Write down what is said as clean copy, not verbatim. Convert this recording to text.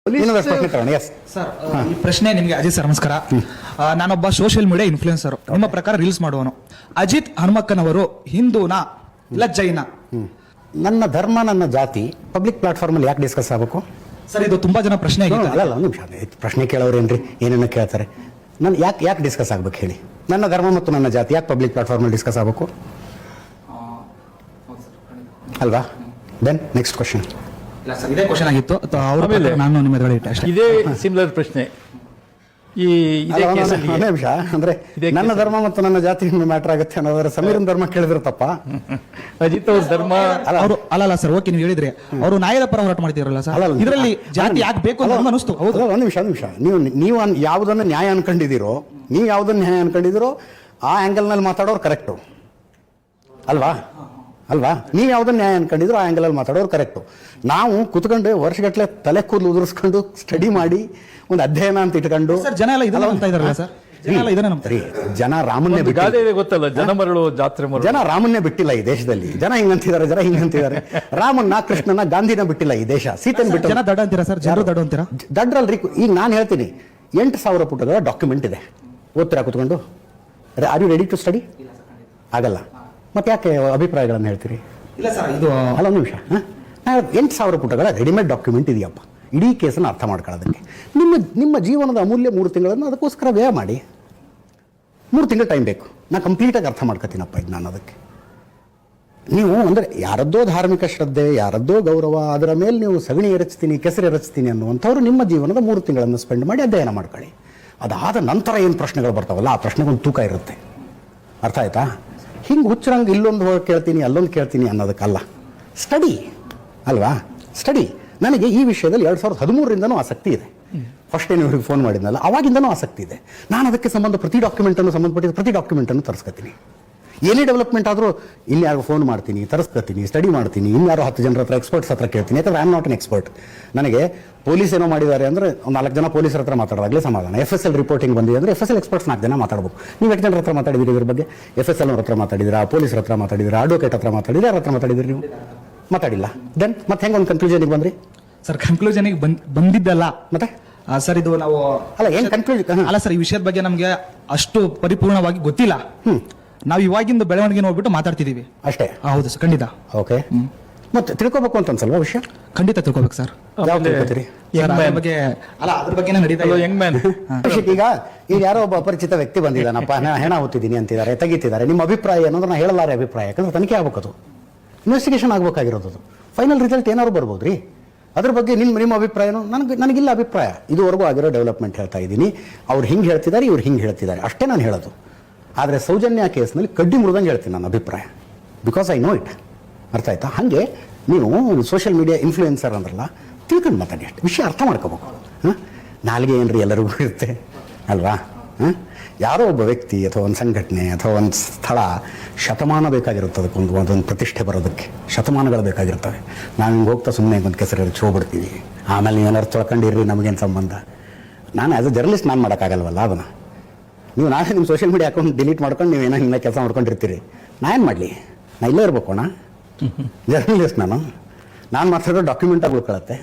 Sir, ಈ ಪ್ರಶ್ನೆ ನಿಮಗೆ ಅಜಿತ್ ಸರ್ ನಮಸ್ಕಾರ. ನಾನೊಬ್ಬ ಸೋಷಿಯಲ್ ಮೀಡಿಯಾ ಇನ್ಫ್ಲೂಯೆನ್ಸರ್. ನಿಮ್ಮ ಪ್ರಕಾರ ರೀಲ್ಸ್ ಮಾಡುವನು ಅಜಿತ್ ಹನುಮಕ್ಕನವರು ಹಿಂದೂನಾ ಇಲ್ಲ ಜೈನ? ನನ್ನ ಧರ್ಮ ನನ್ನ ಜಾತಿ ಪಬ್ಲಿಕ್ ಪ್ಲಾಟ್ಫಾರ್ಮ್ ಅಲ್ಲಿ ಯಾಕೆ ಡಿಸ್ಕಸ್ ಆಗಬೇಕು ಸರ್? ಇದು ತುಂಬಾ ಜನ ಪ್ರಶ್ನೆ ಆಗಿದೆ. ಅಲ್ಲ, ಒಂದು ನಿಮಿಷ, ಪ್ರಶ್ನೆ ಕೇಳೋರೇನ್ರಿ ಏನೇನೋ ಕೇಳ್ತಾರೆ. ನಾನು ಯಾಕೆ ಡಿಸ್ಕಸ್ ಆಗ್ಬೇಕು ಹೇಳಿ? ನನ್ನ ಧರ್ಮ ಮತ್ತು ನನ್ನ ಜಾತಿ ಯಾಕೆ ಪಬ್ಲಿಕ್ ಪ್ಲಾಟ್ಫಾರ್ಮ್ ಅಲ್ಲಿ ಡಿಸ್ಕಸ್ ಆಗಬೇಕು ಅಲ್ವಾ? Then next question. ಇಲ್ಲ ಸರ್, ಇದೇ ಕ್ವಶನ್ ಆಗಿತ್ತು. ನಾನು ನಿಮ್ಮ ಎದುರುಗಡೆ ಇಟ್ಟೆ ಅಷ್ಟೇ. ಇದೇ ಸಿಮಿಲರ್ ಪ್ರಶ್ನೆ. ಈ ನಿಮಿಷ ಅಂದ್ರೆ ನನ್ನ ಧರ್ಮ ಮತ್ತು ನನ್ನ ಜಾತಿ ಮ್ಯಾಟರ್ ಆಗುತ್ತೆ ಅನ್ನೋದ್ರ ಸಮೀರನ್ ಧರ್ಮ ಕೇಳಿದ್ರೆ ತಪ್ಪ? ಅಜಿತ್ ಅವ್ರ ಧರ್ಮ ಅವರು ಅಲ್ಲ ಸರ್. ಓಕೆ, ನೀವು ಹೇಳಿದ್ರೆ ಅವರು ನ್ಯಾಯದ ಪರ ಹೋರಾಟ ಮಾಡ್ತಿರಲ್ಲ ಸರ್, ಇದರಲ್ಲಿ ಜಾತಿ ಯಾಕೆ ಬೇಕು ಅಂತ ಅನಿಸ್ತು. ಹೌದು, ಒಂದು ನಿಮಿಷ. ನೀವು ಯಾವುದನ್ನ ನ್ಯಾಯ ಅನ್ಕೊಂಡಿದ್ದೀರೋ, ಆ ಆಂಗಲ್ ನಲ್ಲಿ ಮಾತಾಡೋರು ಕರೆಕ್ಟು ಅಲ್ವಾ? ನೀವು ಯಾವ್ದನ್ನ ನ್ಯಾಯ ಅನ್ಕೊಂಡಿದ್ರು ಆ ಆಂಗಲ್ ಅಲ್ಲಿ ಮಾತಾಡೋರು ಕರೆಕ್ಟು. ನಾವು ಕುತ್ಕೊಂಡು ವರ್ಷಗಟ್ಟಲೆ ತಲೆ ಕೂದಲು ಉದುರಿಸ್ಕೊಂಡು ಸ್ಟಡಿ ಮಾಡಿ ಒಂದು ಅಧ್ಯಯನ ಅಂತ ಇಟ್ಕೊಂಡು ಜನ ಎಲ್ಲ ಇದನ್ನ ಅಂತ ಇದಾರಲ್ಲ ಸರ್. ಜನ ರಾಮನ್ನೇ ಬಿಟ್ಟಿಲ್ಲ, ಗೊತ್ತಲ್ಲ, ಜನ ಮರಳು ಜಾತ್ರೆ ಮರಳು. ಜನ ರಾಮನ್ನೇ ಬಿಟ್ಟಿಲ್ಲ ಈ ದೇಶದಲ್ಲಿ. ಜನ ಹಿಂಗಂತಿದ್ದಾರೆ. ರಾಮನ್ನ, ಕೃಷ್ಣನ, ಗಾಂಧಿನ ಬಿಟ್ಟಿಲ್ಲ ಈ ದೇಶ. ಸೀತೆನ್ ಬಿಟ್ಟು ಜನ ದಡ್ಡ ಅಂತೀರಾ ಸರ್? ಜನರು ದಡ್ಡ ಅಂತೀರಾ? ದಡ್ರಲ್ರಿ. ಈಗ ನಾನು ಹೇಳ್ತೀನಿ, 8,000 ಪುಟಗಳ ಡಾಕ್ಯುಮೆಂಟ್ ಇದೆ. ಓದ್ತೀರಾ ಕುತ್ಕೊಂಡು? Are you ready to study? ಆಗಲ್ಲ. ಮತ್ತೆ ಯಾಕೆ ಅಭಿಪ್ರಾಯಗಳನ್ನು ಹೇಳ್ತೀರಿ? ಇಲ್ಲ ಸರ್, ಇದು ಅಲ್ಲ, ಒಂದು ನಿಮಿಷ. 8,000 ಪುಟಗಳ ರೆಡಿಮೇಡ್ ಡಾಕ್ಯುಮೆಂಟ್ ಇದೆಯಪ್ಪ. ಇಡೀ ಕೇಸನ್ನು ಅರ್ಥ ಮಾಡ್ಕೊಳ್ಳೋದಕ್ಕೆ ನಿಮ್ಮ ಜೀವನದ ಅಮೂಲ್ಯ 3 ತಿಂಗಳನ್ನು ಅದಕ್ಕೋಸ್ಕರ ವ್ಯಯ ಮಾಡಿ. 3 ತಿಂಗಳು ಟೈಮ್ ಬೇಕು. ನಾನು ಕಂಪ್ಲೀಟಾಗಿ ಅರ್ಥ ಮಾಡ್ಕೊತೀನಪ್ಪ ಇದು ನಾನು. ಅದಕ್ಕೆ ನೀವು ಅಂದರೆ ಯಾರದ್ದೋ ಧಾರ್ಮಿಕ ಶ್ರದ್ಧೆ, ಯಾರದ್ದೋ ಗೌರವ, ಅದರ ಮೇಲೆ ನೀವು ಸಗಣಿ ಎರಚ್ತೀನಿ, ಕೆಸರು ಎರಚ್ತೀನಿ ಅನ್ನುವಂಥವ್ರು ನಿಮ್ಮ ಜೀವನದ 3 ತಿಂಗಳನ್ನು ಸ್ಪೆಂಡ್ ಮಾಡಿ ಅಧ್ಯಯನ ಮಾಡ್ಕೊಳ್ಳಿ. ಅದಾದ ನಂತರ ಏನು ಪ್ರಶ್ನೆಗಳು ಬರ್ತಾವಲ್ಲ, ಆ ಪ್ರಶ್ನೆಗೊಂದು ತೂಕ ಇರುತ್ತೆ. ಅರ್ಥ ಆಯ್ತಾ? ಹಿಂಗೆ ಹುಚ್ಚರಂಗೆ ಇಲ್ಲೊಂದು ಕೇಳ್ತೀನಿ ಅಲ್ಲೊಂದು ಕೇಳ್ತೀನಿ ಅನ್ನೋದಕ್ಕಲ್ಲ. ಸ್ಟಡಿ ಅಲ್ವಾ? ಸ್ಟಡಿ. ನನಗೆ ಈ ವಿಷಯದಲ್ಲಿ 2013ರಿಂದನೂ ಆಸಕ್ತಿ ಇದೆ. ಫಸ್ಟ್ ಏನು ಇವ್ರಿಗೆ ಫೋನ್ ಮಾಡಿದ್ನಲ್ಲ, ಅವಾಗಿಂದನೂ ಆಸಕ್ತಿ ಇದೆ. ನಾನು ಅದಕ್ಕೆ ಪ್ರತಿ ಡಾಕ್ಯುಮೆಂಟನ್ನು ತರಿಸ್ಕೊತೀನಿ. ಏನೇ ಡೆವಲಪ್ಮೆಂಟ್ ಆದರೂ ಇನ್ಯಾರು ಫೋನ್ ಮಾಡ್ತೀನಿ, ತರಿಸ್ಕೊತೀನಿ, ಸ್ಟಡಿ ಮಾಡ್ತೀನಿ, ಇನ್ಯಾರೋ 10 ಜನರ ಹತ್ರ, ಎಕ್ಸ್ಪರ್ಟ್ಸ್ ಹತ್ರ ಕೇಳ್ತೀನಿ. ಯಾಕಂದ್ರೆ I am not an expert. ನನಗೆ ಪೊಲೀಸ್ ಏನೋ ಮಾಡಿದ್ದಾರೆ ಅಂದರೆ ಒಂದು 4 ಜನ ಪೊಲೀಸರ ಹತ್ರ ಮಾತಾಡೋದಾಗಲೇ ಸಮಾಧಾನ. FSL ರಿಪೋರ್ಟಿಂಗ್ ಬಂದಿದೆ ಅಂದರೆ FSL ಎಕ್ಸ್ಪರ್ಟ್ಸ್ 4 ಜನ ಮಾತಾಡಬೇಕು. ನೀವು 8 ಜನರ ಹತ್ರ ಮಾತಾಡಿದಿರಿ ಇದ್ರ ಬಗ್ಗೆ? FSL ಅವ್ರ ಹತ್ರ ಮಾತಾಡಿದಿರಾ, ಪೊಲೀಸರ ಹತ್ರ ಮಾತಾಡಿದಿರಾ, ಅಡ್ವೊಕೇಟ್ ಹತ್ರ ಮಾತಾಡಿದ್ರೆ, ಯಾರ ಹತ್ರ ಮಾತಾಡಿದಿರಿ? ನೀವು ಮಾತಾಡಿಲ್ಲ. ದೆನ್ ಮತ್ತೆ ಹೆಂಗೆ ಒಂದು ಕನ್ಕ್ಲೂಷನ್ಗೆ ಬಂದ್ರಿ ಸರ್? ಕನ್ಕ್ಲೂಷನ್ಗೆ ಬಂದಿದ್ದಲ್ಲ ಮತ್ತೆ ಸರ್. ಇದು ನಾವು ಅಲ್ಲ, ಏನು ಕನ್ಕ್ಲೂಷನ್ ಅಲ್ಲ ಸರ್, ಈ ವಿಷಯದ ಬಗ್ಗೆ ನಮಗೆ ಅಷ್ಟು ಪರಿಪೂರ್ಣವಾಗಿ ಗೊತ್ತಿಲ್ಲ. ನಾವು ಇವಾಗಿಂದ ಬೆಳವಣಿಗೆ ನೋಡ್ಬಿಟ್ಟು ಮಾತಾಡ್ತಿದೀವಿ ಅಷ್ಟೇ. ಹೌದು ಸರ್, ಖಂಡಿತ. ಓಕೆ, ಮತ್ತೆ ತಿಳ್ಕೊಬೇಕು ಅಂತ ಅನ್ಸಲ್ವಾ ವಿಷಯ? ಖಂಡಿತ ತಿಳ್ಕೊಬೇಕು ಸರ್. ಯಾವ ತಿಳ್ಕೊತೀರಿ? ಅದ್ರ ಬಗ್ಗೆ ನಡೀತಾ ಯಂಗ್ ಮ್ಯಾನ್. ಈಗ ಯಾರೋ ಒಬ್ಬ ಅಪರಿಚಿತ ವ್ಯಕ್ತಿ ಬಂದಿದ್ದಾನಪ್ಪ, ಹೆಣ ಹೊತ್ತಿದ್ದೀನಿ ಅಂತಿದ್ದಾರೆ, ತೆಗಿತಿದ್ದಾರೆ. ನಿಮ್ಮ ಅಭಿಪ್ರಾಯ ಅನ್ನೋದು ನಾನು ಹೇಳಲಾರೆ ಅಭಿಪ್ರಾಯ. ಯಾಕಂದ್ರೆ ತನಿಖೆ ಆಗ್ಬೇಕು, ಅದು ಇನ್ವೆಸ್ಟಿಗೇಷನ್ ಆಗ್ಬೇಕಾಗಿರೋದು. ಫೈನಲ್ ರಿಸಲ್ಟ್ ಏನಾದ್ರು ಬರ್ಬೋದು ರೀ. ಅದ್ರ ಬಗ್ಗೆ ನಿಮ್ಮ ಅಭಿಪ್ರಾಯನೂ ನನಗಿಲ್ಲ ಅಭಿಪ್ರಾಯ. ಇದುವರೆಗೂ ಆಗಿರೋ ಡೆವಲಪ್ಮೆಂಟ್ ಹೇಳ್ತಾ ಇದ್ದೀನಿ. ಅವ್ರು ಹಿಂಗೆ ಹೇಳ್ತಿದ್ದಾರೆ, ಇವ್ರು ಹಿಂಗೆ ಹೇಳ್ತಿದ್ದಾರೆ, ಅಷ್ಟೇ ನಾನು ಹೇಳೋದು. ಆದರೆ ಸೌಜನ್ಯ ಕೇಸ್ನಲ್ಲಿ ಕಡ್ಡಿ ಮುರಿದಂಗೆ ಹೇಳ್ತೀನಿ ನನ್ನ ಅಭಿಪ್ರಾಯ, ಬಿಕಾಸ್ ಐ ನೋ ಇಟ್. ಅರ್ಥ ಆಯ್ತಾ? ಹಾಗೆ ನೀವು ಸೋಷಿಯಲ್ ಮೀಡಿಯಾ ಇನ್ಫ್ಲೂಯೆನ್ಸರ್ ಅಂದ್ರಲ್ಲ, ತಿಳ್ಕೊಂಡು ಮಾತಾಡಿ, ಅಷ್ಟು ವಿಷಯ ಅರ್ಥ ಮಾಡ್ಕೋಬೇಕು. ನಾಲ್ಗೆ ಏನ್ರಿ ಎಲ್ಲರಿಗೂ ಇರುತ್ತೆ ಅಲ್ವಾ? ಯಾರೋ ಒಬ್ಬ ವ್ಯಕ್ತಿ ಅಥವಾ ಒಂದು ಸಂಘಟನೆ ಅಥವಾ ಒಂದು ಸ್ಥಳ ಶತಮಾನ ಬೇಕಾಗಿರುತ್ತೆ. ಅದೊಂದು ಪ್ರತಿಷ್ಠೆ ಬರೋದಕ್ಕೆ ಶತಮಾನಗಳು ಬೇಕಾಗಿರ್ತವೆ. ನಾವು ಹಿಂಗೆ ಹೋಗ್ತಾ ಸುಮ್ಮನೆ ಒಂದು ಕೆಸರು ಎರಚಿ ಹೋಗ್ಬಿಡ್ತೀವಿ. ಆಮೇಲೆ ನೀವೇನಾದ್ರು ತೊಳ್ಕೊಂಡಿರ್ರಿ, ನಮಗೇನು ಸಂಬಂಧ? ನಾನು ಆ್ಯಸ್ ಅ ಜರ್ನಲಿಸ್ಟ್ ನಾನು ಮಾಡೋಕ್ಕಾಗಲ್ವಲ್ಲ ಅದನ್ನು. ನೀವು ನಾಳೆ ನಿಮ್ಮ ಸೋಷಿಯಲ್ ಮೀಡಿಯಾ ಅಕೌಂಟ್ ಡಿಲೀಟ್ ಮಾಡ್ಕೊಂಡು ನೀವೇನೋ ಹಿಂಗೆ ಕೆಲಸ ಮಾಡ್ಕೊಂಡಿರ್ತೀರಿ. ನಾನು ಏನು ಮಾಡಲಿ? ನಾನು ಇಲ್ಲೇ ಇರಬೇಕು ಅಣ್ಣ, ಜರ್ನಲಿಸ್ಟ್ ನಾನು ಮಾತಾಡೋ ಡಾಕ್ಯುಮೆಂಟಾಗಿ ಉಳ್ಕೊಳತ್ತೆ.